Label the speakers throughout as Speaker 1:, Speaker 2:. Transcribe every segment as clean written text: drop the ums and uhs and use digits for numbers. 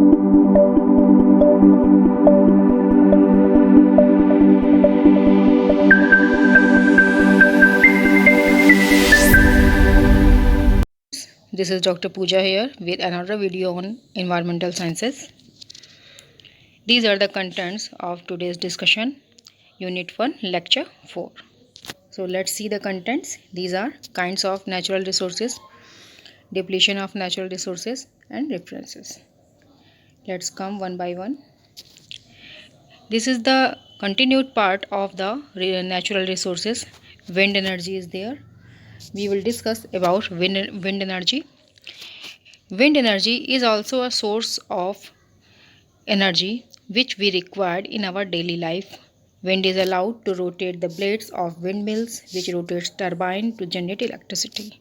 Speaker 1: This is Dr. Pooja here with another video on environmental sciences. These are the contents of today's discussion, Unit 1, Lecture 4. So let's see the contents. These are kinds of natural resources, depletion of natural resources, and references. Let's come one by one. This is the continued part of the natural resources. Wind energy is there. We will discuss about wind energy. Wind energy is also a source of energy which we required in our daily life. Wind is allowed to rotate the blades of windmills, which rotates turbine to generate electricity.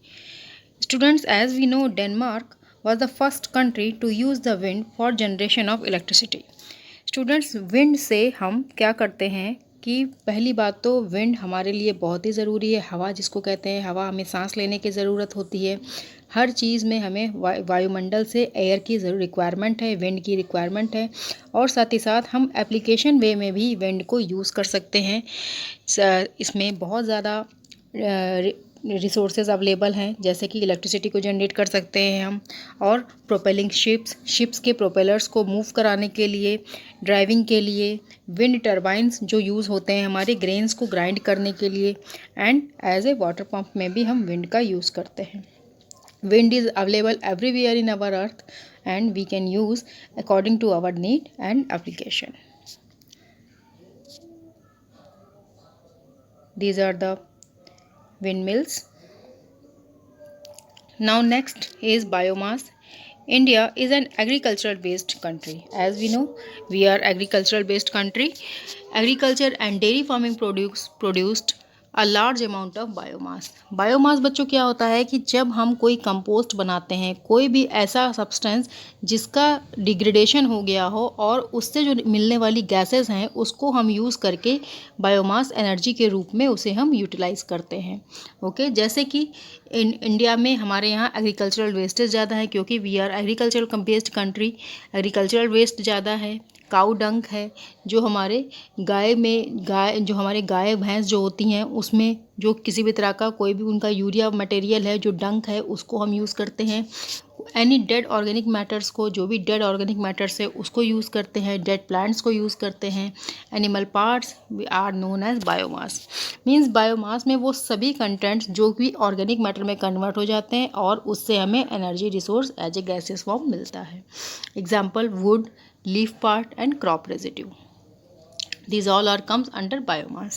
Speaker 1: Students, as we know, Denmark was the first country to use the wind for generation of electricity. Students, wind से हम क्या करते हैं कि पहली बात तो wind हमारे लिए बहुत ही ज़रूरी है। हवा जिसको कहते हैं, हवा हमें सांस लेने की ज़रूरत होती है। हर चीज़ में हमें वायुमंडल से एयर की रिक्वायरमेंट है, विंड की रिक्वायरमेंट है। और साथ ही साथ हम एप्लीकेशन वे में भी विंड को यूज़ कर सकते हैं। इसमें बहुत ज़्यादा रिसोर्सेज अवेलेबल हैं, जैसे कि इलेक्ट्रिसिटी को जनरेट कर सकते हैं हम, और प्रोपेलिंग शिप्स के प्रोपेलर्स को मूव कराने के लिए, ड्राइविंग के लिए, विंड टर्बाइंस जो यूज़ होते हैं हमारे ग्रेन्स को ग्राइंड करने के लिए, and as a water pump में भी हम विंड का यूज़ करते हैं। Wind is available everywhere in our earth and we can use according to our need and application. These are the windmills. Now next is biomass. India is an agricultural based country. As we know, we are agricultural based country. Agriculture and dairy farming produced a large amount of biomass. Biomass बच्चों क्या होता है कि जब हम कोई compost बनाते हैं, कोई भी ऐसा सब्सटेंस जिसका डिग्रेडेशन हो गया हो और उससे जो मिलने वाली गैसेस हैं उसको हम यूज़ करके बायोमास एनर्जी के रूप में उसे हम यूटिलाइज़ करते हैं। ओके, जैसे कि इंडिया में हमारे यहाँ एग्रीकल्चरल वेस्टेज ज़्यादा है, क्योंकि we are agricultural based country. Agricultural waste ज़्यादा है। काऊ डंक है, जो हमारे गाय भैंस जो होती हैं उसमें जो किसी भी तरह का कोई भी उनका यूरिया मटेरियल है, जो डंक है, उसको हम यूज़ करते हैं। एनी डेड ऑर्गेनिक मैटर्स को, जो भी डेड ऑर्गेनिक मैटर्स है उसको यूज़ करते हैं। डेड प्लांट्स को यूज़ करते हैं। Animal parts are known as biomass. Means biomass में वो सभी कंटेंट्स जो भी ऑर्गेनिक मैटर में कन्वर्ट हो जाते हैं और उससे हमें energy resource as a gases form मिलता है। Example wood, leaf part and crop residue. These all are comes under biomass.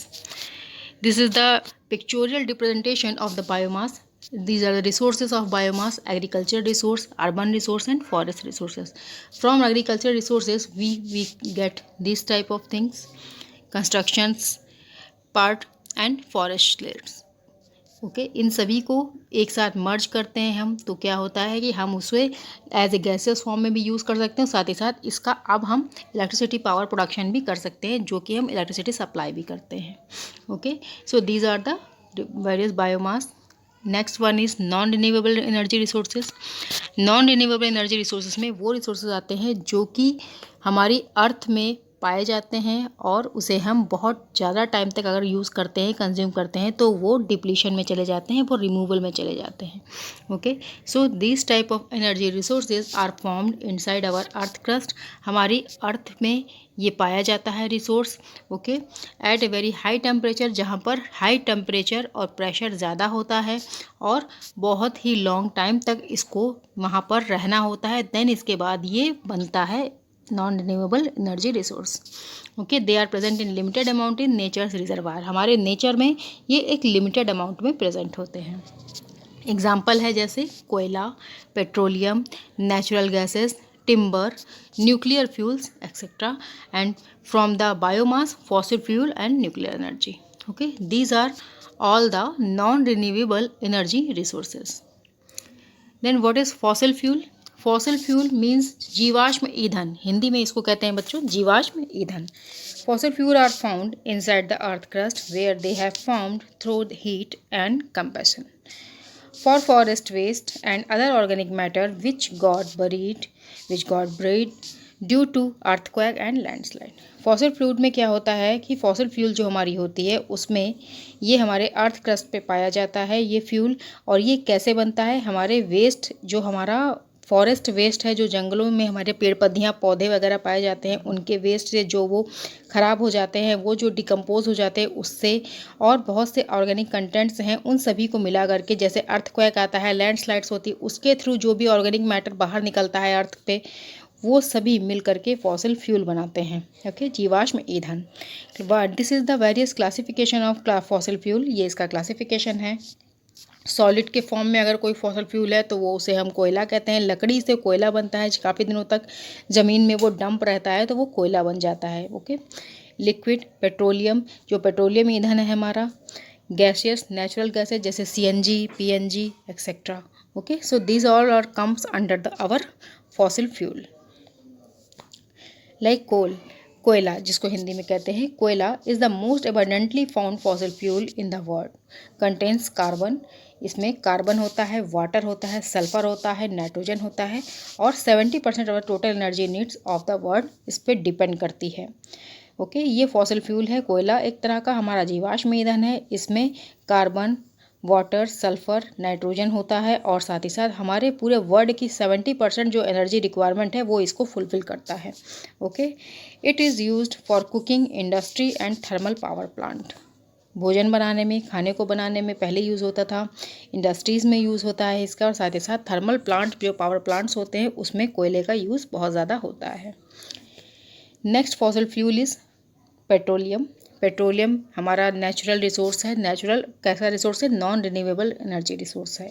Speaker 1: This is the pictorial representation of the biomass. These are the resources of biomass: agriculture resource, urban resource and forest resources. From agriculture resources we get these type of things: constructions part and forest lands. Okay, इन सभी को एक साथ मर्ज करते हैं हम, तो क्या होता है कि हम उसे एज ए गैसेस फॉर्म में भी यूज़ कर सकते हैं। साथ ही साथ इसका अब हम इलेक्ट्रिसिटी पावर प्रोडक्शन भी कर सकते हैं, जो कि हम इलेक्ट्रिसिटी सप्लाई भी करते हैं। Okay, so these are the various biomass. Next one is non renewable energy resources. Non renewable energy resources में वो रिसोर्सेज आते हैं जो कि हमारी अर्थ में पाए जाते हैं और उसे हम बहुत ज़्यादा टाइम तक अगर यूज़ करते हैं, कंज्यूम करते हैं, तो वो डिप्लीशन में चले जाते हैं, वो रिमूवल में चले जाते हैं। Okay, so this type of energy resources are formed inside our earth crust. हमारी अर्थ में ये पाया जाता है resource. Okay, at a very high temperature, जहाँ पर हाई टेम्परेचर और प्रेशर ज़्यादा होता है और बहुत ही लॉन्ग टाइम तक इसको वहाँ पर रहना होता है। देन इसके बाद ये बनता है non renewable energy resource. Okay, they are present in limited amount in nature's reservoir. हमारे नेचर में ये एक लिमिटेड अमाउंट में प्रेजेंट होते हैं। एग्जाम्पल है जैसे कोयला, petroleum, natural gases, timber, nuclear fuels etcetera, and from the biomass fossil fuel and nuclear energy. Okay, these are all the non renewable energy resources. Then what is fossil fuel? Fossil fuel means जीवाश्म ईंधन। हिंदी में इसको कहते हैं बच्चों जीवाश्म ईंधन। Fossil fuel are found inside the earth crust where they have formed through heat and combustion. for forest waste and other organic matter which got buried due to earthquake and landslide. Fossil fuel में क्या होता है कि fossil fuel जो हमारी होती है उसमें ये हमारे अर्थ क्रस्ट पे पाया जाता है ये फ्यूल। और ये कैसे बनता है, हमारे वेस्ट जो हमारा फॉरेस्ट वेस्ट है, जो जंगलों में हमारे पेड़ पौधियाँ पौधे वगैरह पाए जाते हैं उनके वेस्ट से जो वो ख़राब हो जाते हैं, वो जो डिकम्पोज हो जाते हैं उससे, और बहुत से ऑर्गेनिक कंटेंट्स हैं उन सभी को मिला करके, जैसे अर्थक्वेक आता है, लैंडस्लाइड्स होती है, उसके थ्रू जो भी ऑर्गेनिक मैटर बाहर निकलता है अर्थ पे, वो सभी मिल करके फॉसिल फ्यूल बनाते हैं। ओके, जीवाश्म ईंधन। This is the various classification of fossil fuel. ये इसका क्लासिफिकेशन है। सॉलिड के फॉर्म में अगर कोई फॉसिल फ्यूल है तो वो उसे हम कोयला कहते हैं। लकड़ी से कोयला बनता है, काफ़ी दिनों तक ज़मीन में वो डंप रहता है तो वो कोयला बन जाता है। ओके, लिक्विड पेट्रोलियम, जो पेट्रोलियम ईंधन है हमारा। गैसियस नेचुरल गैसेज जैसे CNG, PNG etcetera. Okay, so these all are comes under the our fossil fuel. Like coal, कोयला जिसको हिंदी में कहते हैं कोयला, is the most abundantly found fossil fuel in the world. Contains carbon, इसमें carbon होता है, वाटर होता है, सल्फर होता है, नाइट्रोजन होता है, और 70% of total energy needs of the world इस पर डिपेंड करती है। ओके, ये फॉसिल फ्यूल है। कोयला एक तरह का हमारा जीवाश्म ईंधन है। इसमें कार्बन, वाटर, सल्फर, नाइट्रोजन होता है, और साथ ही साथ हमारे पूरे वर्ल्ड की 70% जो एनर्जी रिक्वायरमेंट है वो इसको फुलफिल करता है। Okay, it is used for cooking industry and thermal power plant. भोजन बनाने में, खाने को बनाने में पहले यूज़ होता था, इंडस्ट्रीज़ में यूज़ होता है इसका, और साथ ही साथ थर्मल प्लांट जो पावर प्लांट्स होते हैं उसमें कोयले का यूज़ बहुत ज़्यादा होता है। Next fossil fuel is petroleum. Petroleum हमारा नेचुरल रिसोर्स है। नेचुरल कैसा रिसोर्स है, नॉन रिन्यूएबल एनर्जी रिसोर्स है।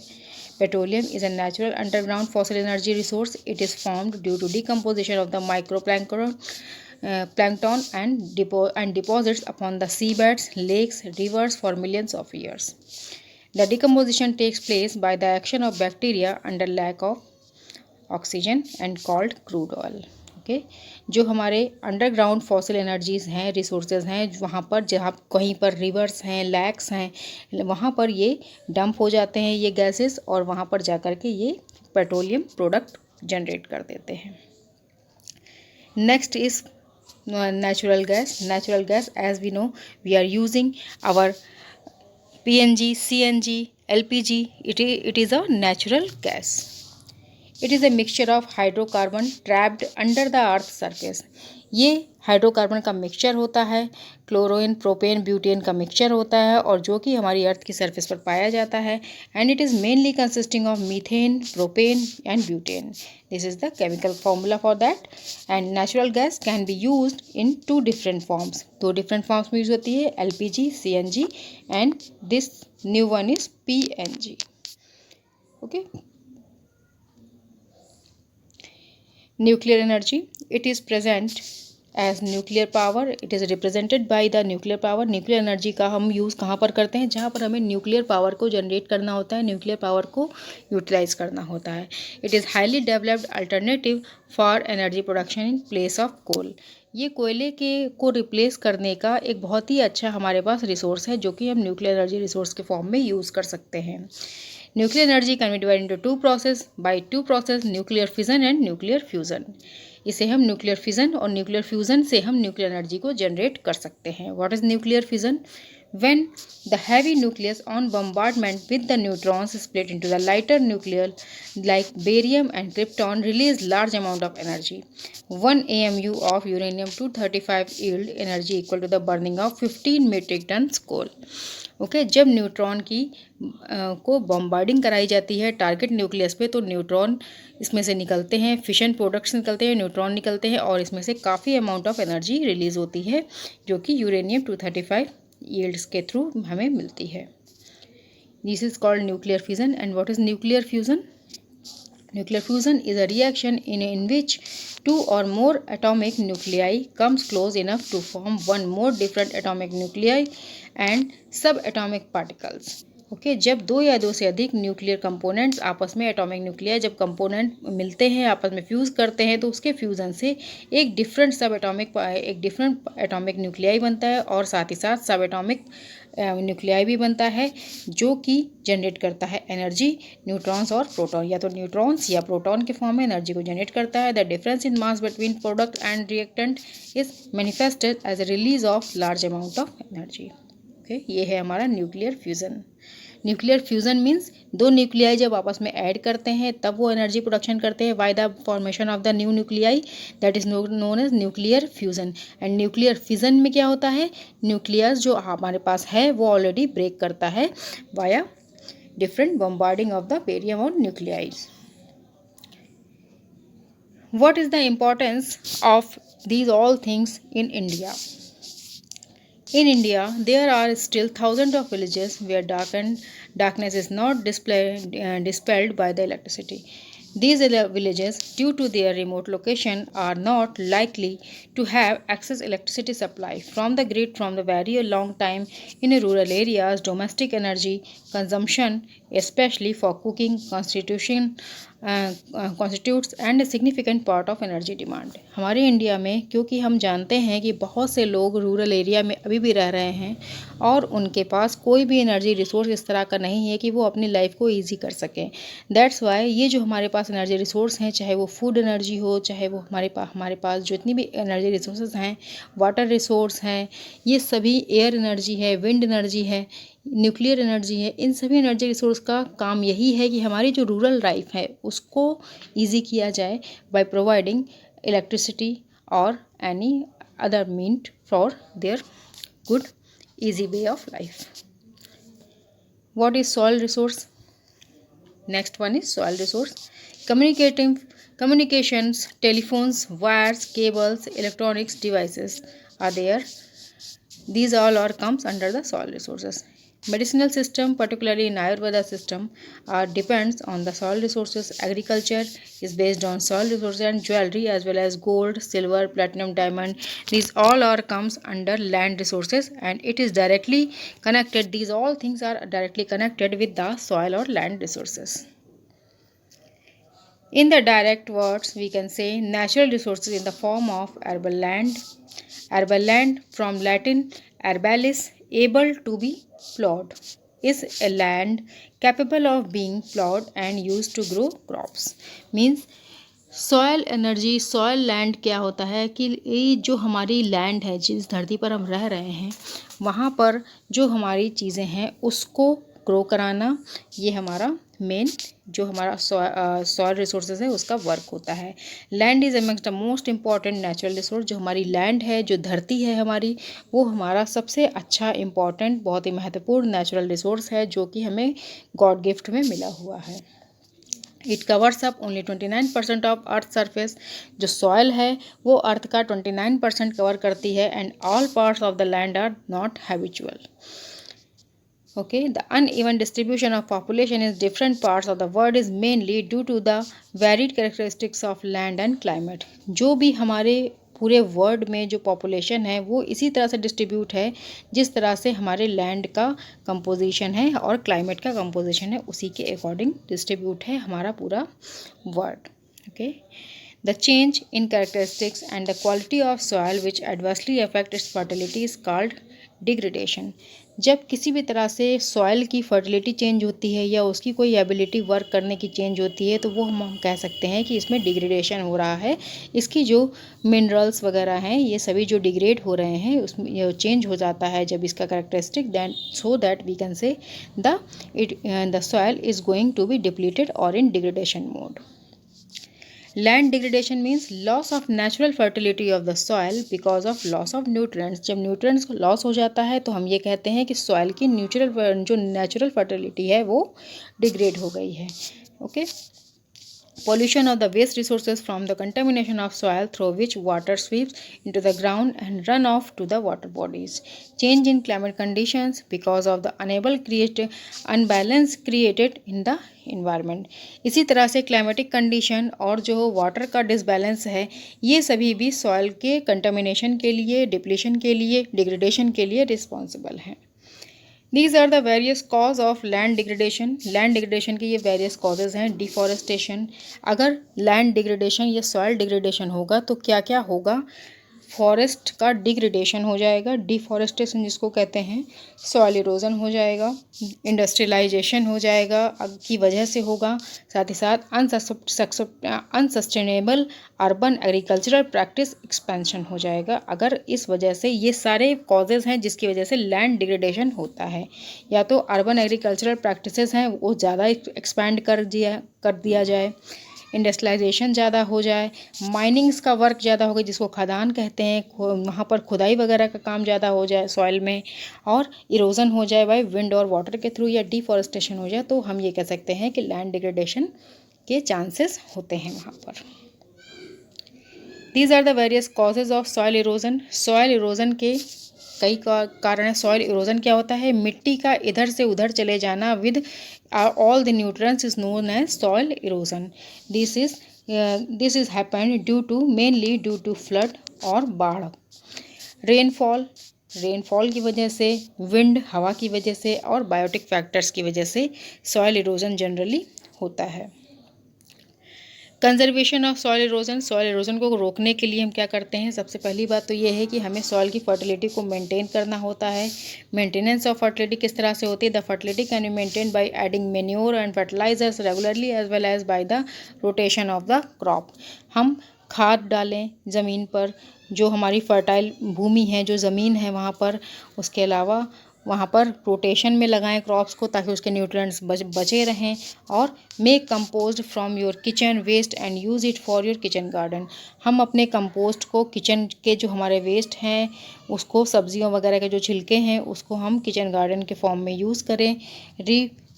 Speaker 1: Petroleum is a natural underground fossil energy resource. It is formed due to decomposition of the micro plankton and deposits upon the seabeds, lakes, rivers for millions of years. The decomposition takes place by the action of bacteria under lack of oxygen and called crude oil. Okay, जो हमारे underground fossil energies हैं, resources हैं, वहाँ पर जहाँ कहीं पर reverse हैं, लैक्स हैं, वहाँ पर ये डंप हो जाते हैं ये गैसेस, और वहाँ पर जा कर के ये पेट्रोलियम प्रोडक्ट जनरेट कर देते हैं। Next is natural gas. As we know, we are using our PNG, CNG, LPG. It is a natural gas. It is a mixture of hydrocarbon trapped under the earth surface. ये hydrocarbon का mixture होता है, chlorine, propane, butane का mixture होता है, और जो कि हमारी अर्थ की सरफेस पर पाया जाता है। And it is mainly consisting of methane, propane and butane. This is the chemical formula for that. And natural gas can be used in 2 different forms. 2 different forms में यूज होती है, LPG, CNG, and this new one is PNG। Okay, nuclear energy, it is present as nuclear power. It is represented by the nuclear power. Nuclear energy का हम use कहाँ पर करते हैं, जहाँ पर हमें न्यूक्लियर पावर को जनरेट करना होता है, न्यूक्लियर पावर को यूटिलाइज करना होता है। It is highly developed alternative for energy production in place of coal. ये कोयले के को रिप्लेस करने का एक बहुत ही अच्छा हमारे पास रिसोर्स है, जो कि हम न्यूक्लियर एनर्जी रिसोर्स के फॉर्म में यूज़ कर सकते हैं। Nuclear energy can be divide into 2 process by 2 process, nuclear fission and nuclear fusion. इसे हम न्यूक्लियर फिजन और न्यूक्लियर फ्यूजन से हम न्यूक्लियर एनर्जी को जनरेट कर सकते हैं। What is nuclear fission? When the heavy nucleus on bombardment with the neutrons split into the lighter nuclei like barium and krypton release large amount of energy. 1 AMU of uranium-235 yield energy equal to the burning of 15 metric tons coal. Okay, जब neutron की को bombarding कराई जाती है target nucleus पे, तो neutron इसमें से निकलते हैं, फिशन प्रोडक्ट्स निकलते हैं, न्यूट्रॉन निकलते हैं, और इसमें से काफ़ी अमाउंट ऑफ एनर्जी रिलीज़ होती है, जो कि यूरेनियम-235 यील्ड्स के थ्रू हमें मिलती है। This is called nuclear fusion. And what is nuclear fusion? Nuclear fusion is a reaction in which 2 or more atomic nuclei comes close enough to form one more different atomic nuclei and subatomic particles. Okay, जब 2 या 2 से अधिक nuclear components आपस में, atomic nuclear जब component मिलते हैं, आपस में फ्यूज़ करते हैं, तो उसके फ्यूज़न से एक डिफरेंट एटॉमिक न्यूक्लियाई बनता है, और साथ ही साथ सब एटॉमिक न्यूक्लियाई भी बनता है जो कि जनरेट करता है एनर्जी, न्यूट्रॉन्स और प्रोटॉन, या तो न्यूट्रॉन्स या प्रोटॉन के फॉर्म में एनर्जी को जनरेट करता है। The difference in mass between product and reactant is manifested as a release of large amount of energy. Okay, ये है हमारा nuclear fusion. Nuclear fusion means दो न्यूक्लियाई जब आपस में ऐड करते हैं तब वो एनर्जी प्रोडक्शन करते हैं by the formation of the new nuclei, that is known as nuclear fusion. And nuclear fission में क्या होता है, न्यूक्लियस जो हमारे पास है वो ऑलरेडी ब्रेक करता है via different bombarding of the barium और न्यूक्लियाइज। What is the importance of these all things in India? In India, there are still thousands of villages where darkness is not dispelled by the electricity. These villages, due to their remote location, are not likely to have access electricity supply from the grid from the very long time. In rural areas, domestic energy consumption, especially for cooking, constitutes and a significant part of energy demand. हमारे India में क्योंकि हम जानते हैं कि बहुत से लोग रूरल एरिया में अभी भी रह रहे हैं और उनके पास कोई भी एनर्जी रिसोर्स इस तरह का नहीं है कि वो अपनी लाइफ को ईजी कर सकें। दैट्स वाई ये जो हमारे पास एनर्जी रिसोर्स हैं, चाहे वो फूड एनर्जी हो, चाहे वो हमारे पास जितनी भी एनर्जी रिसोर्सेज हैं, वाटर रिसोर्स हैं, ये सभी एयर एनर्जी है, विंड एनर्जी है, न्यूक्लियर एनर्जी है, इन सभी एनर्जी रिसोर्स का काम यही है कि हमारी जो रूरल लाइफ है उसको ईजी किया जाए बाय प्रोवाइडिंग इलेक्ट्रिसिटी और any other mean for their good easy way of life. What is soil resource? Next one is soil resource. Communications, telephones, wires, cables, electronics devices are there. These all are comes under the soil resources. Medicinal system, particularly in Ayurveda system, depends on the soil resources. Agriculture is based on soil resources, and jewelry as well as gold, silver, platinum, diamond. These all are comes under land resources, and it is directly connected. These all things are directly connected with the soil or land resources. In the direct words, we can say natural resources in the form of arable land. Arable land from Latin arbalis, able to be plowed, is a land capable of being plowed and used to grow crops. Means soil energy, soil land क्या होता है कि ये जो हमारी land है, जिस धरती पर हम रह रहे हैं, वहाँ पर जो हमारी चीज़ें हैं उसको ग्रो कराना, ये हमारा मेन जो हमारा सॉयल रिसोर्सेज है उसका वर्क होता है। Land is amongst the most important natural resource. जो हमारी लैंड है, जो धरती है हमारी, वो हमारा सबसे अच्छा इम्पॉर्टेंट, बहुत ही महत्वपूर्ण नेचुरल रिसोर्स है जो कि हमें गॉड गिफ्ट में मिला हुआ है। It covers up only 29% of earth surface. जो सॉयल है वो अर्थ का 29% कवर करती है, and all parts of the land are not habitual. Okay, the uneven distribution of population in different parts of the world is mainly due to the varied characteristics of land and climate. जो भी हमारे पूरे world में जो population है वो इसी तरह से डिस्ट्रीब्यूट है जिस तरह से हमारे लैंड का कंपोजिशन है और क्लाइमेट का कंपोजिशन है, उसी के अकॉर्डिंग डिस्ट्रीब्यूट है हमारा पूरा world. Okay, the change in characteristics and the quality of soil which adversely affect it's fertility is called degradation. जब किसी भी तरह से सॉइल की फर्टिलिटी चेंज होती है या उसकी कोई एबिलिटी वर्क करने की चेंज होती है तो वो हम कह सकते हैं कि इसमें डिग्रेडेशन हो रहा है। इसकी जो मिनरल्स वगैरह हैं ये सभी जो डिग्रेड हो रहे हैं उसमें चेंज हो जाता है जब इसका characteristic, then so that we can say the soil is going to be depleted और in degradation mode. Land degradation means loss of natural fertility of the soil because of loss of nutrients. जब nutrients loss हो जाता है तो हम ये कहते हैं कि सॉइल की जो नेचुरल फर्टिलिटी है वो डिग्रेड हो गई है। Okay, pollution of the waste resources from the contamination of soil through which water sweeps into the ground and run off to the water bodies. Change in climate conditions because of the unbalance created in the environment. इसी तरह से climatic condition और जो water का disbalance है ये सभी भी सॉइल के कंटामिनेशन के लिए, डिप्लीशन के लिए, डिग्रेडेशन के लिए रिस्पॉन्सिबल हैं। These are the various cause of land degradation. Land degradation के ये various causes हैं। Deforestation, अगर land degradation या soil degradation होगा तो क्या क्या होगा? फॉरेस्ट का डिग्रेडेशन हो जाएगा, डिफॉरेस्टेशन जिसको कहते हैं, सॉइल इरोजन हो जाएगा, इंडस्ट्रियलाइजेशन हो जाएगा की वजह से होगा, साथ ही साथ unsustainable urban agricultural practice expansion हो जाएगा। अगर इस वजह से, ये सारे कॉजेज़ हैं जिसकी वजह से लैंड डिग्रेडेशन होता है। या तो अर्बन एग्रीकल्चरल प्रैक्टिसेस हैं वो ज़्यादा एक्सपैंड कर दिया जाए, इंडस्ट्रियलाइजेशन ज़्यादा हो जाए, माइनिंग्स का वर्क ज़्यादा हो गया जिसको खदान कहते हैं, वहाँ पर खुदाई वगैरह का काम ज़्यादा हो जाए सॉइल में, और इरोजन हो जाए बाय विंड और वाटर के थ्रू, या डिफॉरेस्टेशन हो जाए, तो हम ये कह सकते हैं कि लैंड डिग्रेडेशन के चांसेस होते हैं वहाँ पर। These are the various causes of soil erosion. Soil erosion के कई कारण है। सॉइल इरोजन क्या होता है? मिट्टी का इधर से उधर चले जाना with all the nutrients is known as soil erosion. This is happened mainly due to flood और बाढ़। रेनफॉल की वजह से, विंड हवा की वजह से, और बायोटिक फैक्टर्स की वजह से सॉइल इरोजन जनरली होता है। कंजर्वेशन ऑफ सॉइल इरोजन को रोकने के लिए हम क्या करते हैं? सबसे पहली बात तो ये है कि हमें सॉइल की फर्टिलिटी को मेंटेन करना होता है। मेंटेनेंस ऑफ फर्टिलिटी किस तरह से होती है? The fertility can be maintain by adding manure and fertilisers regularly as well as by the rotation of the crop. हम खाद डालें ज़मीन पर, जो हमारी फर्टाइल भूमि है, जो ज़मीन है वहाँ पर, उसके अलावा वहाँ पर रोटेशन में लगाएं क्रॉप्स को ताकि उसके न्यूट्रिएंट्स बचे रहें। और make compost from your kitchen waste and use it for your kitchen garden. हम अपने कंपोस्ट को, किचन के जो हमारे वेस्ट हैं उसको, सब्जियों वगैरह के जो छिलके हैं उसको हम किचन गार्डन के फॉर्म में यूज़ करें।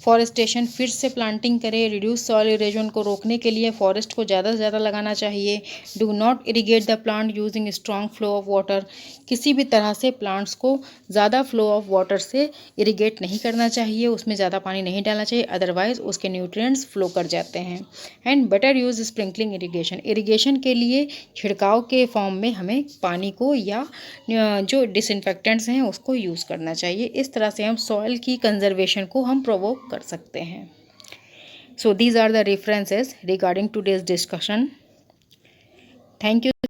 Speaker 1: फॉरेस्टेशन, फिर से प्लांटिंग करें। रिड्यूस सॉइल इरोजन को रोकने के लिए फॉरेस्ट को ज़्यादा से ज़्यादा लगाना चाहिए। Do not irrigate the plant using strong flow of water. किसी भी तरह से प्लांट्स को ज़्यादा फ्लो ऑफ वाटर से इरीगेट नहीं करना चाहिए, उसमें ज़्यादा पानी नहीं डालना चाहिए, अदरवाइज उसके न्यूट्रिएंट्स फ्लो कर जाते हैं। And better use sprinkling irrigation. Irrigation के लिए छिड़काव के फॉर्म में हमें पानी को या जो डिसइंफेक्टेंट्स हैं उसको यूज़ करना चाहिए। इस तरह से हम सॉइल की कंजर्वेशन को हम प्रोवोक कर सकते हैं। So these are the references regarding today's discussion. Thank you.